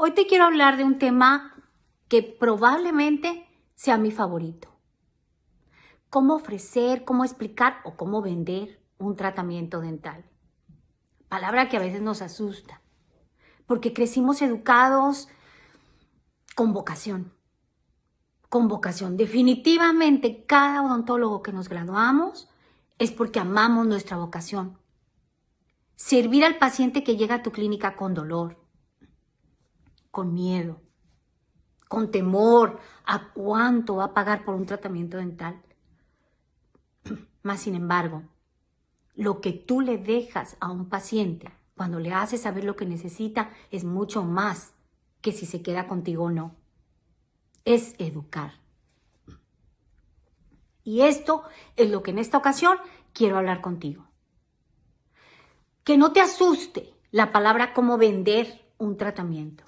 Hoy te quiero hablar de un tema que probablemente sea mi favorito. Cómo ofrecer, cómo explicar o cómo vender un tratamiento dental. Palabra que a veces nos asusta, porque crecimos educados con vocación. Con vocación. Definitivamente cada odontólogo que nos graduamos es porque amamos nuestra vocación. Servir al paciente que llega a tu clínica con dolor, con miedo, con temor a cuánto va a pagar por un tratamiento dental. Más sin embargo, lo que tú le dejas a un paciente cuando le haces saber lo que necesita es mucho más que si se queda contigo o no. Es educar. Y esto es lo que en esta ocasión quiero hablar contigo. Que no te asuste la palabra cómo vender un tratamiento.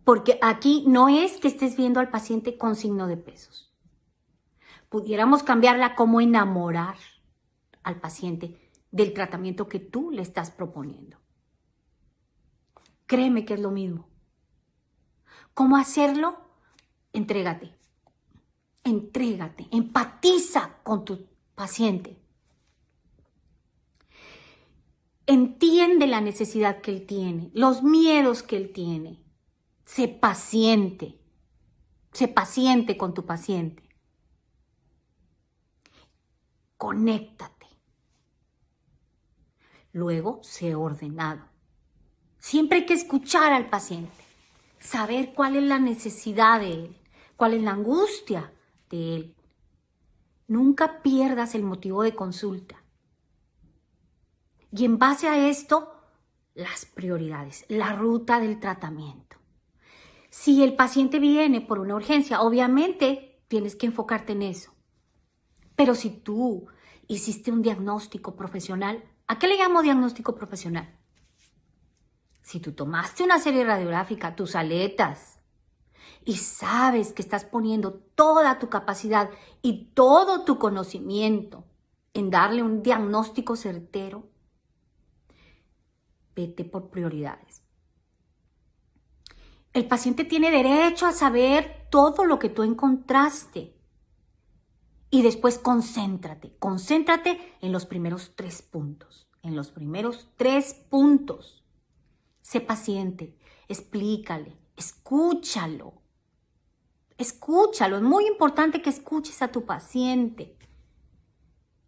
Porque aquí no es que estés viendo al paciente con signo de pesos. Pudiéramos cambiarla como enamorar al paciente del tratamiento que tú le estás proponiendo. Créeme que es lo mismo. ¿Cómo hacerlo? Entrégate. Entrégate. Empatiza con tu paciente. Entiende la necesidad que él tiene, los miedos que él tiene. Sé paciente. Sé paciente con tu paciente. Conéctate. Luego, sé ordenado. Siempre hay que escuchar al paciente, saber cuál es la necesidad de él, cuál es la angustia de él. Nunca pierdas el motivo de consulta. Y en base a esto, las prioridades, la ruta del tratamiento. Si el paciente viene por una urgencia, obviamente tienes que enfocarte en eso. Pero si tú hiciste un diagnóstico profesional, ¿a qué le llamo diagnóstico profesional? Si tú tomaste una serie radiográfica, tus aletas, y sabes que estás poniendo toda tu capacidad y todo tu conocimiento en darle un diagnóstico certero, vete por prioridades. El paciente tiene derecho a saber todo lo que tú encontraste. Y después concéntrate en los primeros 3 puntos. En los primeros 3 puntos. Sé paciente, explícale, escúchalo. Escúchalo, es muy importante que escuches a tu paciente.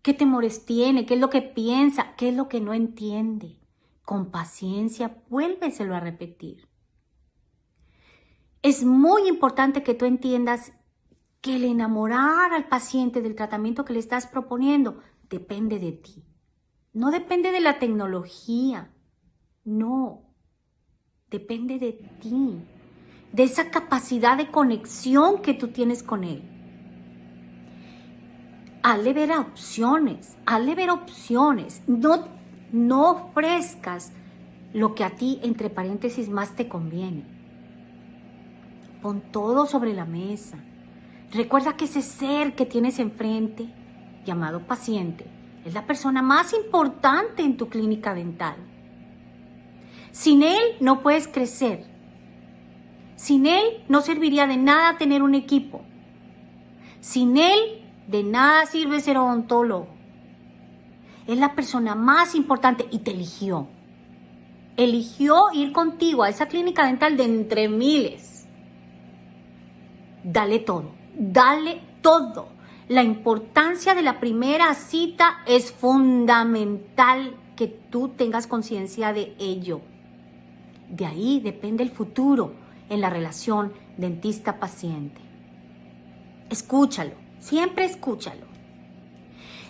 ¿Qué temores tiene? ¿Qué es lo que piensa? ¿Qué es lo que no entiende? Con paciencia, vuélveselo a repetir. Es muy importante que tú entiendas que el enamorar al paciente del tratamiento que le estás proponiendo depende de ti. No depende de la tecnología. No. Depende de ti. De esa capacidad de conexión que tú tienes con él. Hazle ver opciones. Hazle ver opciones. No ofrezcas lo que a ti, entre paréntesis, más te conviene. Pon todo sobre la mesa. Recuerda que ese ser que tienes enfrente, llamado paciente, es la persona más importante en tu clínica dental. Sin él no puedes crecer. Sin él no serviría de nada tener un equipo. Sin él de nada sirve ser odontólogo. Es la persona más importante y te eligió. Eligió ir contigo a esa clínica dental de entre miles. Dale todo, dale todo. La importancia de la primera cita es fundamental que tú tengas conciencia de ello. De ahí depende el futuro en la relación dentista-paciente. Escúchalo, siempre escúchalo.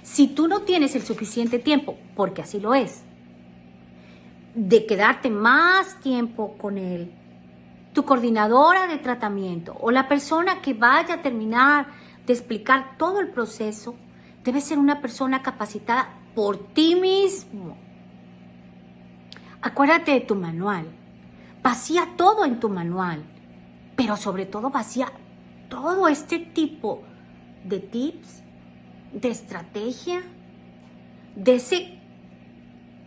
Si tú no tienes el suficiente tiempo, porque así lo es, de quedarte más tiempo con él, tu coordinadora de tratamiento o la persona que vaya a terminar de explicar todo el proceso debe ser una persona capacitada por ti mismo. Acuérdate de tu manual. Vacía todo en tu manual, pero sobre todo vacía todo este tipo de tips, de estrategia, de ese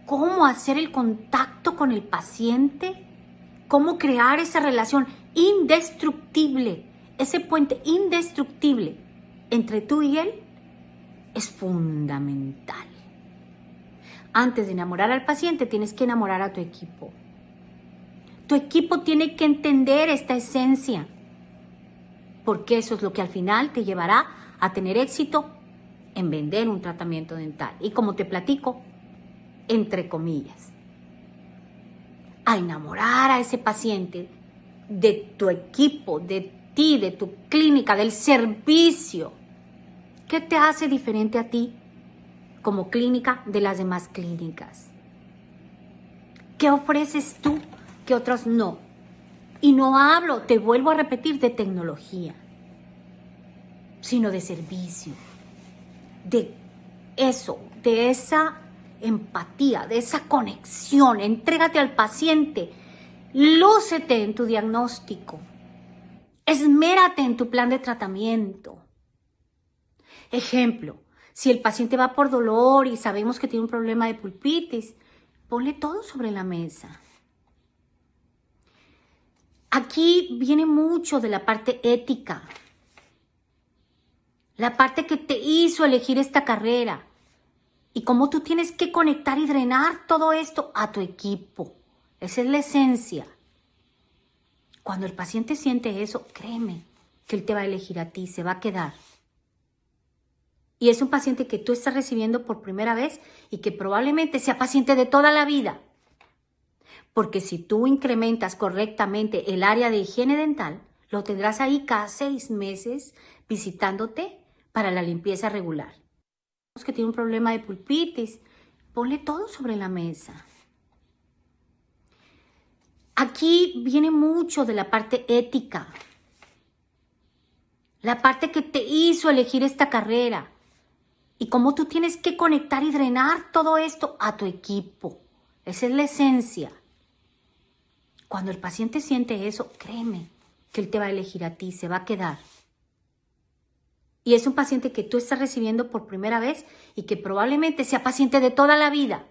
cómo hacer el contacto con el paciente, cómo crear esa relación indestructible, ese puente indestructible entre tú y él es fundamental. Antes de enamorar al paciente, tienes que enamorar a tu equipo. Tu equipo tiene que entender esta esencia, porque eso es lo que al final te llevará a tener éxito en vender un tratamiento dental. Y como te platico, entre comillas, a enamorar a ese paciente de tu equipo, de ti, de tu clínica, del servicio. ¿Qué te hace diferente a ti como clínica de las demás clínicas? ¿Qué ofreces tú que otros no? Y no hablo, te vuelvo a repetir, de tecnología, sino de servicio, de eso, de esa empatía, de esa conexión. Entrégate al paciente, lúcete en tu diagnóstico, esmérate en tu plan de tratamiento. Ejemplo, si el paciente va por dolor y sabemos que tiene un problema de pulpitis, ponle todo sobre la mesa. Aquí viene mucho de la parte ética, la parte que te hizo elegir esta carrera y cómo tú tienes que conectar y drenar todo esto a tu equipo. Esa es la esencia. Cuando el paciente siente eso, créeme que él te va a elegir a ti, se va a quedar. Y es un paciente que tú estás recibiendo por primera vez y que probablemente sea paciente de toda la vida. Porque si tú incrementas correctamente el área de higiene dental, lo tendrás ahí cada 6 meses visitándote para la limpieza regular. Que tiene un problema de pulpitis, ponle todo sobre la mesa. Aquí viene mucho de la parte ética, la parte que te hizo elegir esta carrera y cómo tú tienes que conectar y drenar todo esto a tu equipo. Esa es la esencia. Cuando el paciente siente eso, créeme que él te va a elegir a ti, se va a quedar. Y es un paciente que tú estás recibiendo por primera vez y que probablemente sea paciente de toda la vida.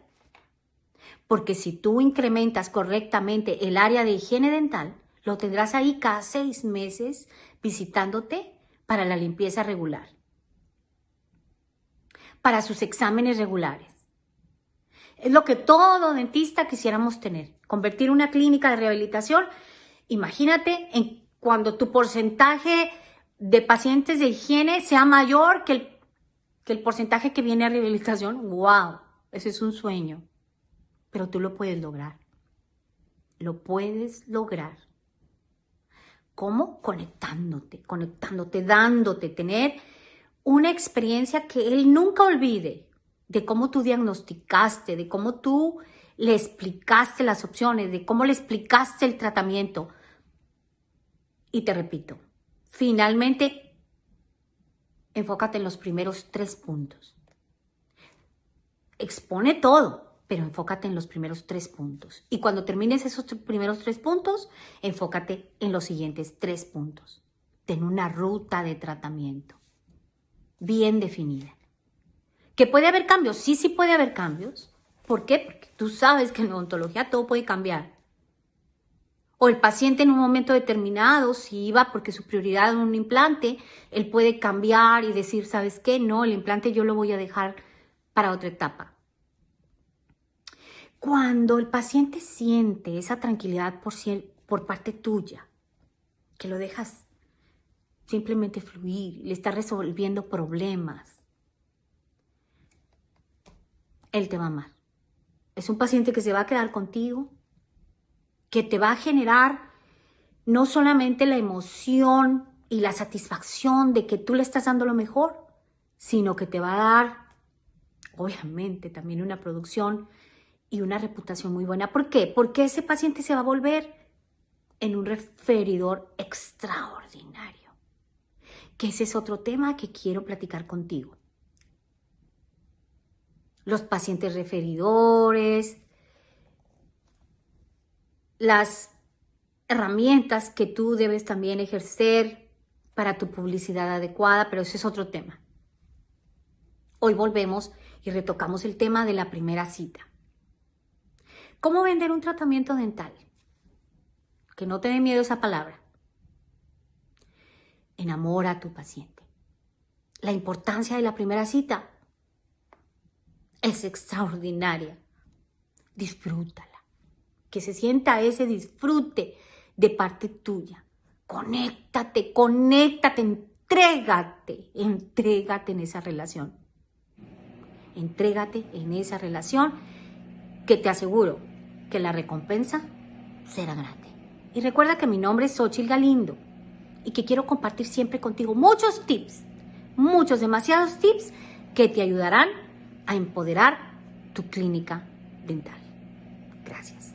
Porque si tú incrementas correctamente el área de higiene dental, lo tendrás ahí cada 6 meses visitándote para la limpieza regular, para sus exámenes regulares. Es lo que todo dentista quisiéramos tener, convertir una clínica de rehabilitación. Imagínate cuando tu porcentaje de pacientes de higiene sea mayor que el porcentaje que viene a rehabilitación. ¡Wow! Ese es un sueño. Pero tú lo puedes lograr. Lo puedes lograr. ¿Cómo? Conectándote, dándote, tener una experiencia que él nunca olvide de cómo tú diagnosticaste, de cómo tú le explicaste las opciones, de cómo le explicaste el tratamiento. Y te repito, finalmente, enfócate en los primeros 3 puntos. Expone todo, pero enfócate en los primeros 3 puntos. Y cuando termines esos primeros 3 puntos, enfócate en los siguientes 3 puntos. Ten una ruta de tratamiento bien definida. ¿Que puede haber cambios? Sí, sí puede haber cambios. ¿Por qué? Porque tú sabes que en odontología todo puede cambiar. O el paciente en un momento determinado, si iba porque su prioridad era un implante, él puede cambiar y decir, ¿sabes qué? No, el implante yo lo voy a dejar para otra etapa. Cuando el paciente siente esa tranquilidad por parte tuya, que lo dejas simplemente fluir, le estás resolviendo problemas, él te va a amar. Es un paciente que se va a quedar contigo, que te va a generar no solamente la emoción y la satisfacción de que tú le estás dando lo mejor, sino que te va a dar, obviamente, también una producción y una reputación muy buena. ¿Por qué? Porque ese paciente se va a volver en un referidor extraordinario. Que ese es otro tema que quiero platicar contigo. Los pacientes referidores, las herramientas que tú debes también ejercer para tu publicidad adecuada, pero ese es otro tema. Hoy volvemos y retocamos el tema de la primera cita. ¿Cómo vender un tratamiento dental? que no te dé miedo esa palabra. Enamora a tu paciente. La importancia de la primera cita es extraordinaria. Disfrútala. Que se sienta ese disfrute de parte tuya. Conéctate, entrégate en esa relación. Entrégate en esa relación que te aseguro que la recompensa será grande. Y recuerda que mi nombre es Xochitl Galindo y que quiero compartir siempre contigo muchos tips, demasiados tips que te ayudarán a empoderar tu clínica dental. Gracias.